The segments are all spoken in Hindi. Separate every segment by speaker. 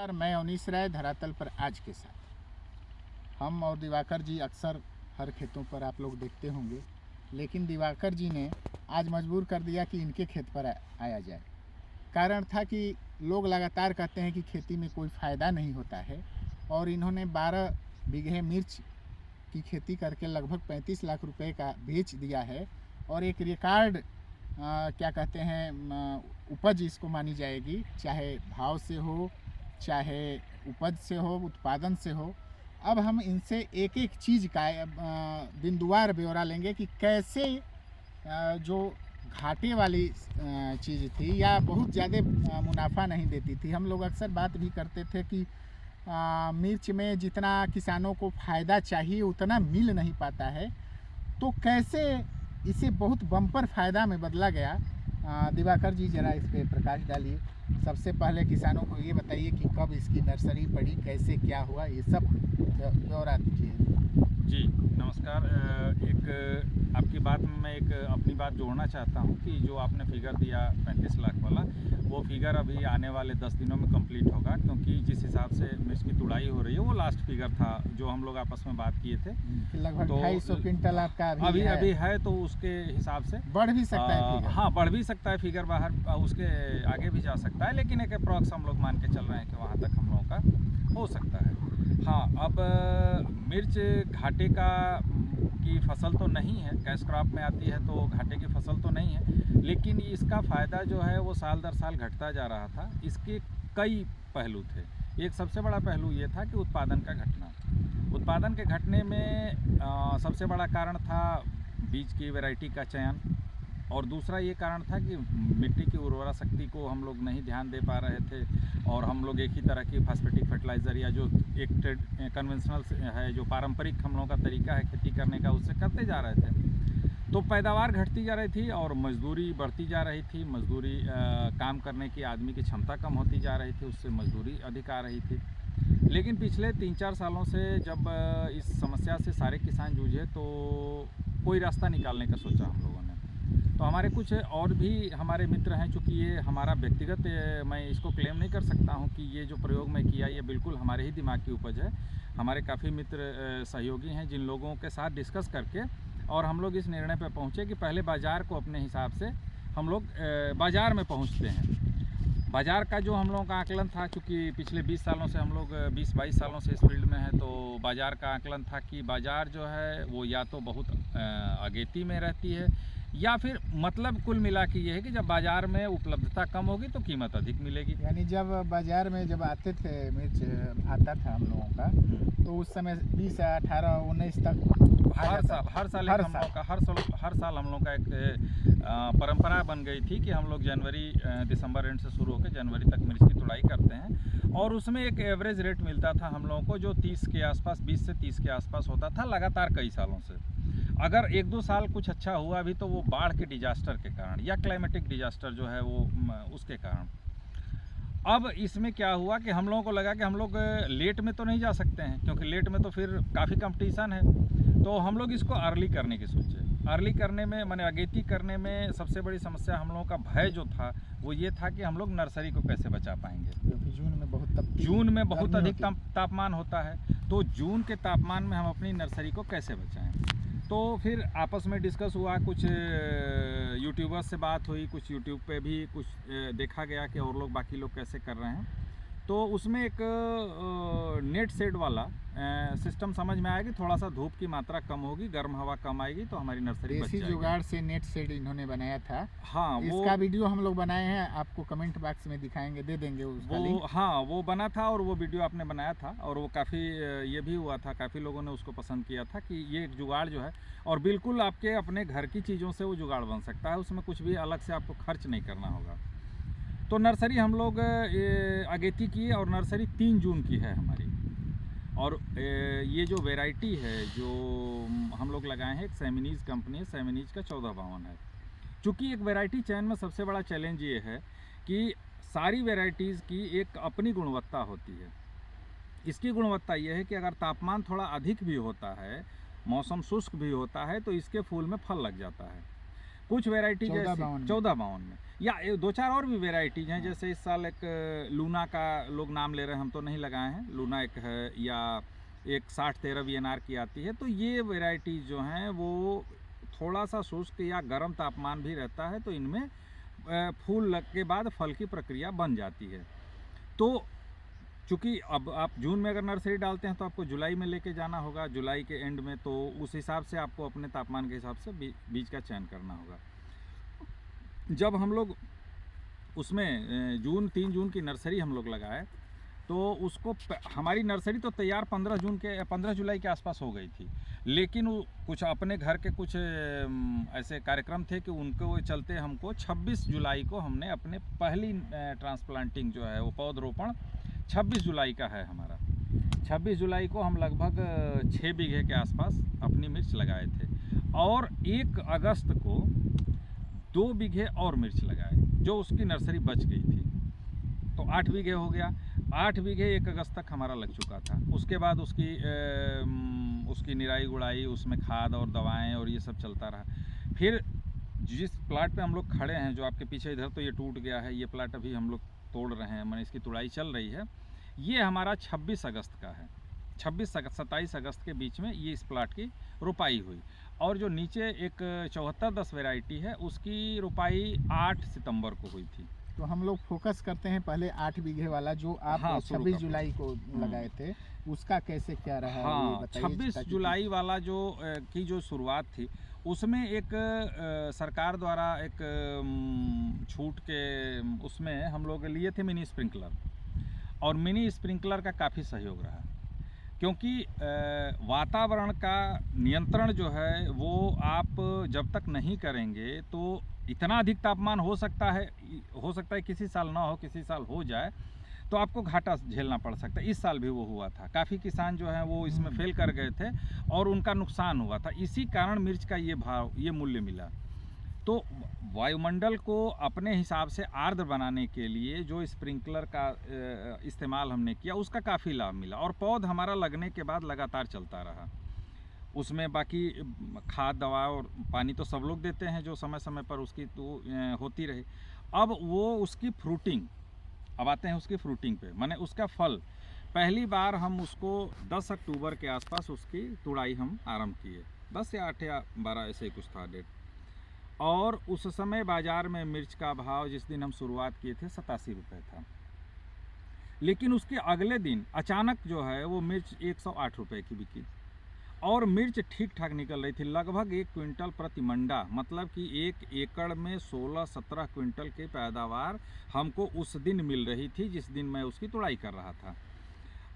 Speaker 1: नमस्कार, मैं अवनीश राय, धरातल पर आज के साथ। हम और दिवाकर जी अक्सर हर खेतों पर आप लोग देखते होंगे, लेकिन दिवाकर जी ने आज मजबूर कर दिया कि इनके खेत पर आया जाए। कारण था कि लोग लगातार कहते हैं कि खेती में कोई फ़ायदा नहीं होता है, और इन्होंने 12 बीघे मिर्च की खेती करके लगभग 35 लाख रुपए का बेच दिया है। और एक रिकॉर्ड क्या कहते हैं उपज इसको मानी जाएगी, चाहे भाव से हो, चाहे उपज से हो, उत्पादन से हो। अब हम इनसे एक एक चीज़ का बिंदुवार ब्यौरा लेंगे कि कैसे जो घाटे वाली चीज़ थी या बहुत ज़्यादा मुनाफा नहीं देती थी। हम लोग अक्सर बात भी करते थे कि मिर्च में जितना किसानों को फ़ायदा चाहिए उतना मिल नहीं पाता है, तो कैसे इसे बहुत बम्पर फ़ायदा में बदला गया। दिवाकर जी ज़रा इस पर प्रकाश डालिए। सबसे पहले किसानों को ये बताइए कि कब इसकी नर्सरी पड़ी, कैसे क्या हुआ, ये सब ब्यौरा दीजिए।
Speaker 2: जी नमस्कार। एक आपकी बात में मैं एक अपनी बात जोड़ना चाहता हूँ कि जो आपने फिगर दिया 35 लाख वाला, वो फिगर अभी आने वाले 10 दिनों में कंप्लीट होगा, क्योंकि जिस हिसाब से मिर्च की तुड़ाई हो रही है वो लास्ट फिगर था जो हम लोग आपस में बात किए थे।
Speaker 1: लगभग
Speaker 2: तो
Speaker 1: 250 क्विंटल आपका
Speaker 2: अभी है, तो उसके हिसाब से
Speaker 1: बढ़ भी सकता है फिगर।
Speaker 2: हाँ, बढ़ भी सकता है फिगर, बाहर उसके आगे भी जा सकता है, लेकिन एक अप्रॉक्स हम लोग मान के चल रहे हैं कि वहाँ तक हम लोगों का हो सकता है। हाँ, अब मिर्च घाटे की फसल तो नहीं है, कैश क्रॉप में आती है तो घाटे की फसल तो नहीं है, लेकिन इसका फ़ायदा जो है वो साल दर साल घटता जा रहा था। इसके कई पहलू थे। एक सबसे बड़ा पहलू ये था कि उत्पादन का घटना। उत्पादन के घटने में सबसे बड़ा कारण था बीज की वैरायटी का चयन, और दूसरा ये कारण था कि मिट्टी की उर्वरा शक्ति को हम लोग नहीं ध्यान दे पा रहे थे, और हम लोग एक ही तरह की फास्फेटिक फर्टिलाइज़र या जो एक कन्वेंशनल है, जो पारंपरिक हम लोगों का तरीका है खेती करने का, उससे करते जा रहे थे। तो पैदावार घटती जा रही थी और मजदूरी बढ़ती जा रही थी। मजदूरी काम करने की आदमी की क्षमता कम होती जा रही थी, उससे मजदूरी अधिक आ रही थी। लेकिन पिछले 3-4 सालों से जब इस समस्या से सारे किसान जूझे, तो कोई रास्ता निकालने का सोचा हम लोगों ने। तो हमारे कुछ और भी हमारे मित्र हैं, चूँकि ये हमारा व्यक्तिगत मैं इसको क्लेम नहीं कर सकता हूँ कि ये जो प्रयोग मैं किया ये बिल्कुल हमारे ही दिमाग की उपज है। हमारे काफ़ी मित्र सहयोगी हैं जिन लोगों के साथ डिस्कस करके और हम लोग इस निर्णय पर पहुँचे कि पहले बाज़ार को अपने हिसाब से हम लोग बाज़ार में पहुँचते हैं। बाज़ार का जो हम लोगों का आकलन था, चूँकि पिछले 20 सालों से हम लोग 20-22 सालों से इस फील्ड में हैं, तो बाज़ार का आकलन था कि बाज़ार जो है वो या तो बहुत अगेती में रहती है, या फिर मतलब कुल मिला के ये है कि जब बाज़ार में उपलब्धता कम होगी तो कीमत अधिक मिलेगी।
Speaker 1: यानी जब बाज़ार में जब आते थे मिर्च आता था हम लोगों का, तो उस समय 20, 18, 19 तक
Speaker 2: हर साल हम लोग का एक परंपरा बन गई थी कि हम लोग जनवरी दिसंबर एंड से शुरू होकर जनवरी तक मिर्च की तुड़ाई करते हैं, और उसमें एक एवरेज रेट मिलता था हम लोगों को जो 30 के आसपास, 20 से 30 के आसपास होता था लगातार कई सालों से। अगर 1-2 साल कुछ अच्छा हुआ भी तो वो बाढ़ के डिजास्टर के कारण या क्लाइमेटिक डिजास्टर जो है वो उसके कारण। अब इसमें क्या हुआ कि हम लोगों को लगा कि हम लोग लेट में तो नहीं जा सकते हैं, क्योंकि लेट में तो फिर काफ़ी कंपटीशन है। तो हम लोग इसको अर्ली करने की सोचे। अर्ली करने में माने अगेती करने में सबसे बड़ी समस्या हम लोगों का भय जो था वो ये था कि हम लोग नर्सरी को कैसे बचा पाएंगे,
Speaker 1: क्योंकि जून में बहुत
Speaker 2: अधिक तापमान होता है। तो जून के तापमान में हम अपनी नर्सरी को कैसे बचाएं। तो फिर आपस में डिस्कस हुआ, कुछ यूट्यूबर्स से बात हुई, कुछ यूट्यूब पे भी कुछ देखा गया कि और लोग बाकी लोग कैसे कर रहे हैं। तो उसमें एक नेट शेड वाला सिस्टम समझ में आया कि थोड़ा सा धूप की मात्रा कम होगी, गर्म हवा कम आएगी तो हमारी नर्सरी बच जाएगी।
Speaker 1: जुगाड़ से नेट शेड इन्होंने बनाया था।
Speaker 2: हाँ,
Speaker 1: इसका वीडियो हम लोग बनाए हैं, आपको कमेंट बॉक्स में दिखाएंगे, दे देंगे उसका लिंक।
Speaker 2: हाँ, वो बना था और वो वीडियो आपने बनाया था, और वो काफ़ी ये भी हुआ था, काफ़ी लोगों ने उसको पसंद किया था कि ये एक जुगाड़ जो है, और बिल्कुल आपके अपने घर की चीज़ों से वो जुगाड़ बन सकता है, उसमें कुछ भी अलग से आपको खर्च नहीं करना होगा। तो नर्सरी हम लोग अगेती की, और नर्सरी 3 जून की है हमारी। और ये जो वैरायटी है जो हम लोग लगाए हैं, एक सेमिनीज कंपनी है, सेमिनीज का 1452 है। चूँकि एक वैरायटी चयन में सबसे बड़ा चैलेंज ये है कि सारी वैरायटीज़ की एक अपनी गुणवत्ता होती है। इसकी गुणवत्ता ये है कि अगर तापमान थोड़ा अधिक भी होता है, मौसम शुष्क भी होता है, तो इसके फूल में फल लग जाता है। कुछ वेराइटी
Speaker 1: 1452
Speaker 2: जैसे 1452 में, या 2-4 और भी वेराइटीज हैं। जैसे इस साल एक लूना का लोग नाम ले रहे हैं, हम तो नहीं लगाए हैं, लूना एक है, या एक 6013 VNR की आती है। तो ये वेराइटीज जो हैं वो थोड़ा सा शुष्क या गर्म तापमान भी रहता है, तो इनमें फूल लग के बाद फल की प्रक्रिया बन जाती है। तो चूँकि अब आप जून में अगर नर्सरी डालते हैं तो आपको जुलाई में लेके जाना होगा, जुलाई के एंड में, तो उस हिसाब से आपको अपने तापमान के हिसाब से बीज का चयन करना होगा। जब हम लोग उसमें 3 जून की नर्सरी हम लोग लगाए, तो उसको हमारी नर्सरी तो तैयार 15 जुलाई के आसपास हो गई थी, लेकिन कुछ अपने घर के कुछ ऐसे कार्यक्रम थे कि उनको चलते हमको 26 जुलाई को हमने अपने पहली ट्रांसप्लांटिंग जो है वो पौधरोपण 26 जुलाई का है हमारा। 26 जुलाई को हम लगभग 6 बीघे के आसपास अपनी मिर्च लगाए थे, और 1 अगस्त को 2 बीघे और मिर्च लगाए, जो उसकी नर्सरी बच गई थी। तो 8 बीघे हो गया। 8 बीघे 1 अगस्त तक हमारा लग चुका था। उसके बाद उसकी निराई गुड़ाई, उसमें खाद और दवाएं और ये सब चलता रहा। फिर जिस प्लाट पे हम लोग खड़े हैं, जो आपके पीछे इधर तो ये टूट गया है, ये प्लाट अभी हम लोग तोड़ रहे हैं, मैंने इसकी तुड़ाई चल रही है। ये हमारा 26 अगस्त का है। 27 अगस्त के बीच में ये इस प्लाट की रोपाई हुई, और जो नीचे एक 7410 वैरायटी है उसकी रोपाई 8 सितंबर को हुई थी।
Speaker 1: तो हम लोग फोकस करते हैं पहले 8 बीघे वाला जो आप
Speaker 2: हाँ,
Speaker 1: 26 जुलाई को लगाए थे, उसका कैसे क्या रहा?
Speaker 2: हाँ, 26 जुलाई वाला जो शुरुआत थी, उसमें एक सरकार द्वारा एक छूट के उसमें हम लोग लिए थे मिनी स्प्रिंकलर, और मिनी स्प्रिंकलर का काफ़ी सहयोग रहा, क्योंकि वातावरण का नियंत्रण जो है वो आप जब तक नहीं करेंगे तो इतना अधिक तापमान हो सकता है किसी साल ना हो, किसी साल हो जाए, तो आपको घाटा झेलना पड़ सकता है। इस साल भी वो हुआ था, काफ़ी किसान जो हैं वो इसमें फेल कर गए थे और उनका नुकसान हुआ था। इसी कारण मिर्च का ये मूल्य मिला। तो वायुमंडल को अपने हिसाब से आर्द्र बनाने के लिए जो स्प्रिंकलर का इस्तेमाल हमने किया, उसका काफ़ी लाभ मिला, और पौध हमारा लगने के बाद लगातार चलता रहा। उसमें बाकी खाद, दवा और पानी तो सब लोग देते हैं, जो समय समय पर उसकी तो होती रही। अब वो उसकी फ्रूटिंग, अब आते हैं उसकी फ्रूटिंग पे, माने उसका फल। पहली बार हम उसको 10 अक्टूबर के आसपास उसकी तुड़ाई हम आरंभ किए, 10 या 8 या 12 ऐसे ही कुछ था डेट। और उस समय बाज़ार में मिर्च का भाव जिस दिन हम शुरुआत किए थे 87 रुपये था, लेकिन उसके अगले दिन अचानक जो है वो मिर्च 108 रुपये की बिकी, और मिर्च ठीक ठाक निकल रही थी, लगभग 1 क्विंटल प्रति मंडा, मतलब कि 1 एकड़ में 16-17 क्विंटल की पैदावार हमको उस दिन मिल रही थी, जिस दिन मैं उसकी तुड़ाई कर रहा था।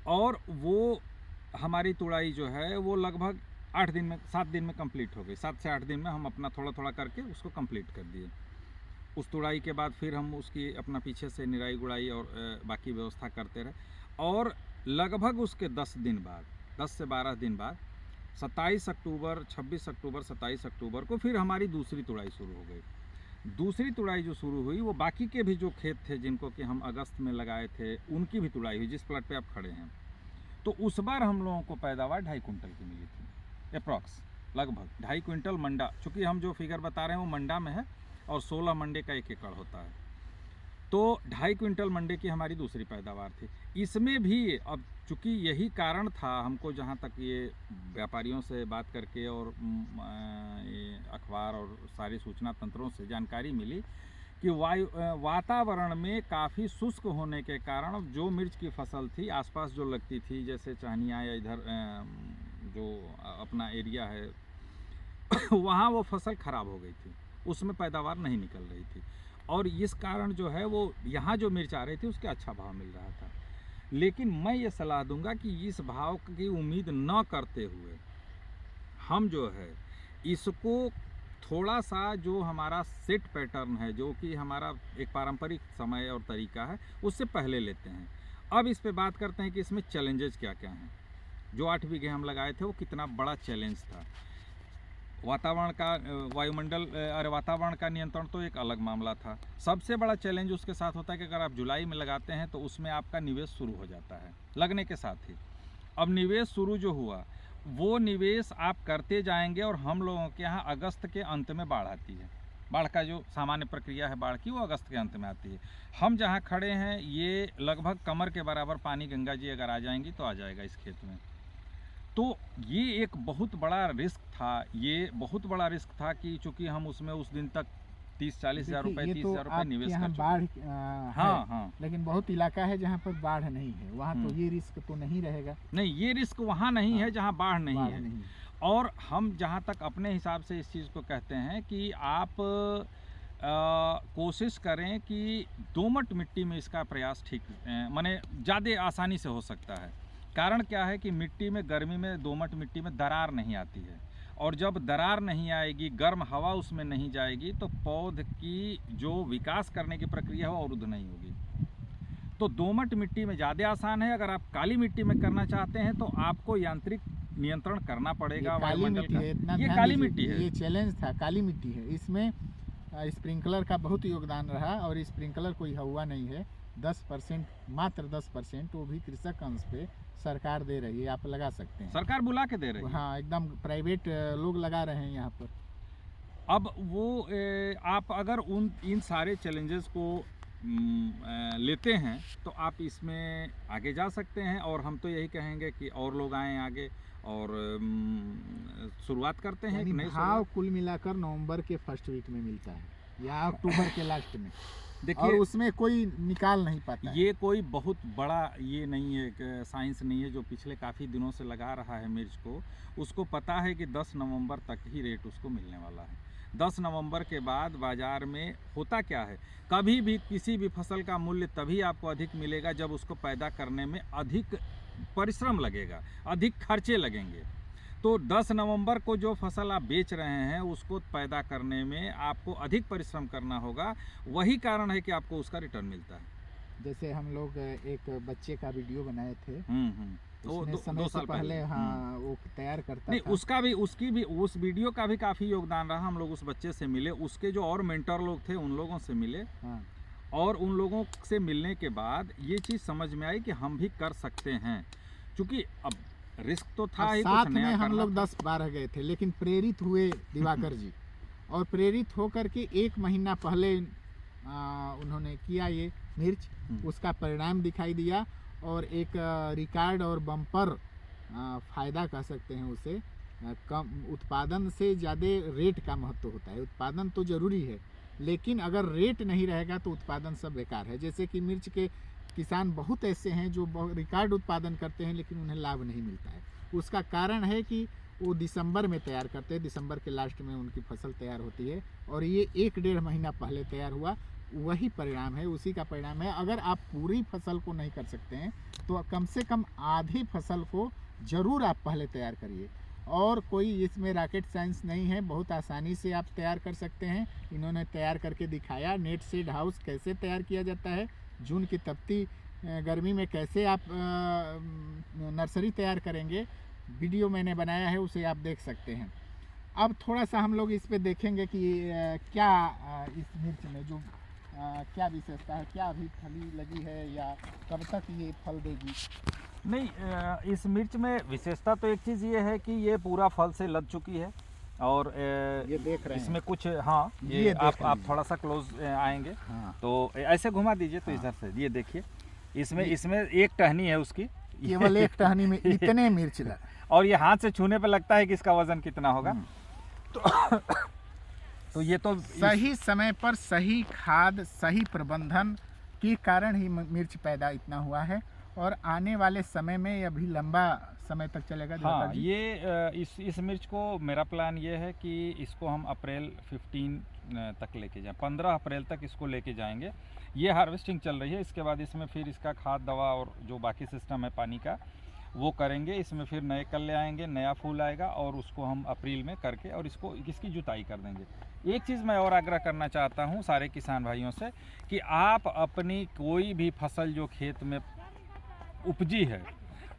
Speaker 2: और वो हमारी तुड़ाई जो है वो लगभग 7 दिन में कंप्लीट हो गई। 7 से 8 दिन में हम अपना थोड़ा थोड़ा करके उसको कंप्लीट कर दिए। उस तुड़ाई के बाद फिर हम उसकी अपना पीछे से निराई गुड़ाई और बाकी व्यवस्था करते रहे, और लगभग उसके 10 दिन बाद, 10 से 12 दिन बाद 27 अक्टूबर, 26 अक्टूबर, 27 अक्टूबर को फिर हमारी दूसरी तुड़ाई शुरू हो गई। दूसरी तुड़ाई जो शुरू हुई, वो बाकी के भी जो खेत थे जिनको कि हम अगस्त में लगाए थे, उनकी भी तुड़ाई हुई, जिस प्लाट पे आप खड़े हैं। तो उस बार हम लोगों को पैदावार 2.5 कुंटल की मिली थी, अप्रॉक्स लगभग 2.5 क्विंटल मंडा। चूँकि हम जो फिगर बता रहे हैं वो मंडा में है, और 16 मंडे का 1 एकड़ होता है, तो 2.5 क्विंटल मंडे की हमारी दूसरी पैदावार थी। इसमें भी अब चूँकि यही कारण था हमको, जहाँ तक ये व्यापारियों से बात करके और ये अखबार और सारी सूचना तंत्रों से जानकारी मिली कि वातावरण में काफ़ी शुष्क होने के कारण जो मिर्च की फसल थी आसपास जो लगती थी, जैसे चाहनिया या इधर जो अपना एरिया है वहाँ वो फसल ख़राब हो गई थी, उसमें पैदावार नहीं निकल रही थी, और इस कारण जो है वो यहाँ जो मिर्च आ रही थी उसके अच्छा भाव मिल रहा था। लेकिन मैं ये सलाह दूंगा कि इस भाव की उम्मीद न करते हुए हम जो है इसको थोड़ा सा, जो हमारा सेट पैटर्न है, जो कि हमारा एक पारंपरिक समय और तरीका है, उससे पहले लेते हैं। अब इस पे बात करते हैं कि इसमें चैलेंजेस क्या क्या हैं। जो 8 बीघे हम लगाए थे वो कितना बड़ा चैलेंज था। वातावरण का वातावरण का नियंत्रण तो एक अलग मामला था। सबसे बड़ा चैलेंज उसके साथ होता है कि अगर आप जुलाई में लगाते हैं तो उसमें आपका निवेश शुरू हो जाता है लगने के साथ ही। अब निवेश शुरू जो हुआ वो निवेश आप करते जाएंगे, और हम लोगों के यहाँ अगस्त के अंत में बाढ़ आती है, बाढ़ का जो सामान्य प्रक्रिया है बाढ़ की वो अगस्त के अंत में आती है। हम जहाँ खड़े हैं ये लगभग कमर के बराबर पानी गंगा जी अगर आ जाएंगी तो आ जाएगा इस खेत में। तो ये एक बहुत बड़ा रिस्क था, ये बहुत बड़ा रिस्क था कि चूंकि हम उसमें उस दिन तक 30-40 हज़ार रुपये 30,000 रुपये निवेश कर चुके।
Speaker 1: बाढ़
Speaker 2: हाँ
Speaker 1: है,
Speaker 2: हाँ,
Speaker 1: लेकिन बहुत इलाका है जहाँ पर बाढ़ नहीं है, वहाँ तो ये रिस्क तो नहीं रहेगा।
Speaker 2: नहीं, ये रिस्क वहाँ नहीं है जहाँ बाढ़ नहीं
Speaker 1: बाढ़
Speaker 2: है।
Speaker 1: नहीं।
Speaker 2: और हम जहाँ तक अपने हिसाब से इस चीज़ को कहते हैं कि आप कोशिश करें कि दोमट मिट्टी में इसका प्रयास ठीक माने ज़्यादा आसानी से हो सकता है। कारण क्या है कि मिट्टी में गर्मी में दोमट मिट्टी में दरार नहीं आती है, और जब दरार नहीं आएगी, गर्म हवा उसमें नहीं जाएगी, तो पौध की जो विकास करने की प्रक्रिया है वो अवरुद्ध नहीं होगी। तो दोमट मिट्टी में ज़्यादा आसान है। अगर आप काली मिट्टी में करना चाहते हैं तो आपको यांत्रिक नियंत्रण करना पड़ेगा।
Speaker 1: काली मिट्टी है, इतना
Speaker 2: ये
Speaker 1: ध्यान
Speaker 2: काली
Speaker 1: दीजिए,
Speaker 2: मिट्टी है,
Speaker 1: ये चैलेंज था, काली मिट्टी है। इसमें स्प्रिंकलर का बहुत योगदान रहा, और स्प्रिंकलर कोई हुआ नहीं है। 10%, मात्र 10%, वो भी कृषक अंश पे सरकार दे रही है, आप लगा सकते हैं।
Speaker 2: सरकार बुला के दे रही है।
Speaker 1: हाँ, एकदम प्राइवेट लोग लगा रहे हैं यहाँ पर।
Speaker 2: अब वो आप अगर इन सारे चैलेंजेस को लेते हैं तो आप इसमें आगे जा सकते हैं, और हम तो यही कहेंगे कि और लोग आएँ आगे और शुरुआत करते हैं।
Speaker 1: यानी
Speaker 2: एक नई
Speaker 1: भाव कुल मिलाकर नवंबर के फर्स्ट वीक में मिलता है या अक्टूबर के लास्ट में, और
Speaker 2: देखिए,
Speaker 1: उसमें कोई निकाल नहीं पाता है।
Speaker 2: ये कोई बहुत बड़ा ये नहीं है, साइंस नहीं है। जो पिछले काफ़ी दिनों से लगा रहा है मिर्च को, उसको पता है कि 10 नवंबर तक ही रेट उसको मिलने वाला है। 10 नवंबर के बाद बाज़ार में होता क्या है, कभी भी किसी भी फसल का मूल्य तभी आपको अधिक मिलेगा जब उसको पैदा करने में अधिक परिश्रम लगेगा, अधिक खर्चे लगेंगे। तो 10 नवंबर को जो फसल आप बेच रहे हैं उसको पैदा करने में आपको अधिक परिश्रम करना होगा, वही कारण है कि आपको उसका रिटर्न मिलता है।
Speaker 1: जैसे हम लोग एक बच्चे का वीडियो बनाए थे,
Speaker 2: वो
Speaker 1: उसने
Speaker 2: दो
Speaker 1: समय
Speaker 2: साल
Speaker 1: से पहले हाँ वो तैयार करता
Speaker 2: नहीं,
Speaker 1: था।
Speaker 2: उसकी भी उस वीडियो का भी काफ़ी योगदान रहा। हम लोग उस बच्चे से मिले, उसके जो और मेंटर लोग थे उन लोगों से मिले,
Speaker 1: हाँ,
Speaker 2: और उन लोगों से मिलने के बाद ये चीज़ समझ में आई कि हम भी कर सकते हैं। क्योंकि अब रिस्क तो था ही,
Speaker 1: साथ
Speaker 2: कुछ
Speaker 1: में
Speaker 2: नया
Speaker 1: हम
Speaker 2: करना
Speaker 1: लोग
Speaker 2: था।
Speaker 1: 10-12 गए थे, लेकिन प्रेरित हुए दिवाकर जी, और प्रेरित होकर के 1 महीना पहले उन्होंने किया ये मिर्च, उसका परिणाम दिखाई दिया, और एक रिकॉर्ड और बम्पर फायदा कह सकते हैं उसे। कम उत्पादन से ज़्यादा रेट का महत्व होता है। उत्पादन तो ज़रूरी है, लेकिन अगर रेट नहीं रहेगा तो उत्पादन सब बेकार है। जैसे कि मिर्च के किसान बहुत ऐसे हैं जो रिकॉर्ड उत्पादन करते हैं, लेकिन उन्हें लाभ नहीं मिलता है। उसका कारण है कि वो दिसंबर में तैयार करते हैं, दिसंबर के लास्ट में उनकी फसल तैयार होती है, और ये 1-1.5 महीना पहले तैयार हुआ। वही परिणाम है, उसी का परिणाम है। अगर आप पूरी फसल को नहीं कर सकते हैं तो कम से कम आधी फसल को ज़रूर आप पहले तैयार करिए। और कोई इसमें रॉकेट साइंस नहीं है, बहुत आसानी से आप तैयार कर सकते हैं। इन्होंने तैयार करके दिखाया। नेट सीड हाउस कैसे तैयार किया जाता है, जून की तपती गर्मी में कैसे आप नर्सरी तैयार करेंगे, वीडियो मैंने बनाया है, उसे आप देख सकते हैं। अब थोड़ा सा हम लोग इस पे देखेंगे कि क्या इस मिर्च में जो क्या विशेषता है, क्या अभी फली लगी है या कब तक ये फल देगी।
Speaker 2: नहीं, इस मिर्च में विशेषता तो एक चीज़ ये है कि ये पूरा फल से लद चुकी है, और
Speaker 1: ये देख रहे हैं
Speaker 2: इसमें कुछ हाँ ये आप थोड़ा सा क्लोज आएंगे,
Speaker 1: हाँ,
Speaker 2: तो ऐसे घुमा दीजिए तो इधर से ये देखिए, इसमें एक टहनी है उसकी,
Speaker 1: केवल एक टहनी में इतने मिर्च लग,
Speaker 2: और ये हाथ से छूने पे लगता है कि इसका वजन कितना होगा। तो ये तो
Speaker 1: सही समय पर सही खाद, सही प्रबंधन के कारण ही मिर्च पैदा इतना हुआ है, और आने वाले समय में ये अभी लंबा समय तक चलेगा।
Speaker 2: हाँ, ये इस मिर्च को मेरा प्लान ये है कि इसको हम अप्रैल 15 तक लेके जाएं, 15 अप्रैल तक इसको लेके जाएंगे। ये हार्वेस्टिंग चल रही है, इसके बाद इसमें फिर इसका खाद, दवा और जो बाकी सिस्टम है पानी का वो करेंगे। इसमें फिर नए कल्ले आएंगे, नया फूल आएगा, और उसको हम अप्रैल में करके और इसकी जुताई कर देंगे। एक चीज़ मैं और आग्रह करना चाहता हूँ सारे किसान भाइयों से कि आप अपनी कोई भी फसल जो खेत में उपजी है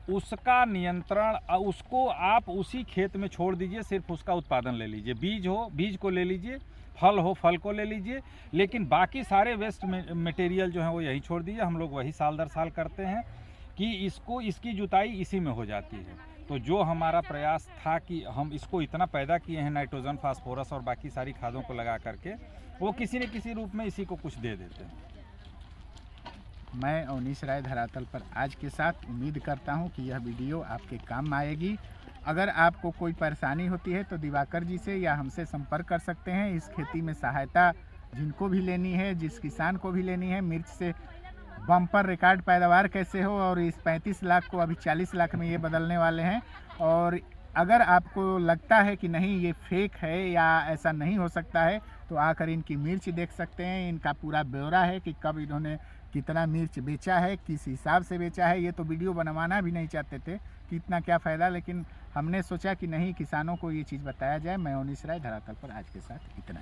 Speaker 2: उसका नियंत्रण, उसको आप उसी खेत में छोड़ दीजिए, सिर्फ उसका उत्पादन ले लीजिए। बीज हो बीज को ले लीजिए, फल हो फल को ले लीजिए, लेकिन बाकी सारे वेस्ट मटेरियल जो है वो यहीं छोड़ दीजिए। हम लोग वही साल दर साल करते हैं कि इसकी जुताई इसी में हो जाती है। तो जो हमारा प्रयास था कि हम इसको इतना पैदा किए हैं नाइट्रोजन, फास्फोरस और बाकी सारी खादों को लगा करके, वो किसी न किसी रूप में इसी को कुछ दे देते हैं।
Speaker 1: मैं अवनीश राय धरातल पर आज के साथ उम्मीद करता हूं कि यह वीडियो आपके काम आएगी। अगर आपको कोई परेशानी होती है तो दिवाकर जी से या हमसे संपर्क कर सकते हैं। इस खेती में सहायता जिनको भी लेनी है, जिस किसान को भी लेनी है, मिर्च से बम्पर रिकॉर्ड पैदावार कैसे हो और इस 35 लाख को अभी 40 लाख में ये बदलने वाले हैं। और अगर आपको लगता है कि नहीं ये फेक है या ऐसा नहीं हो सकता है, तो आकर इनकी मिर्च देख सकते हैं। इनका पूरा ब्यौरा है कि कब इन्होंने कितना मिर्च बेचा है, किस हिसाब से बेचा है। ये तो वीडियो बनवाना भी नहीं चाहते थे कि इतना क्या फ़ायदा, लेकिन हमने सोचा कि नहीं, किसानों को ये चीज़ बताया जाए। मैं अवनीश राय धरातल पर आज के साथ इतना।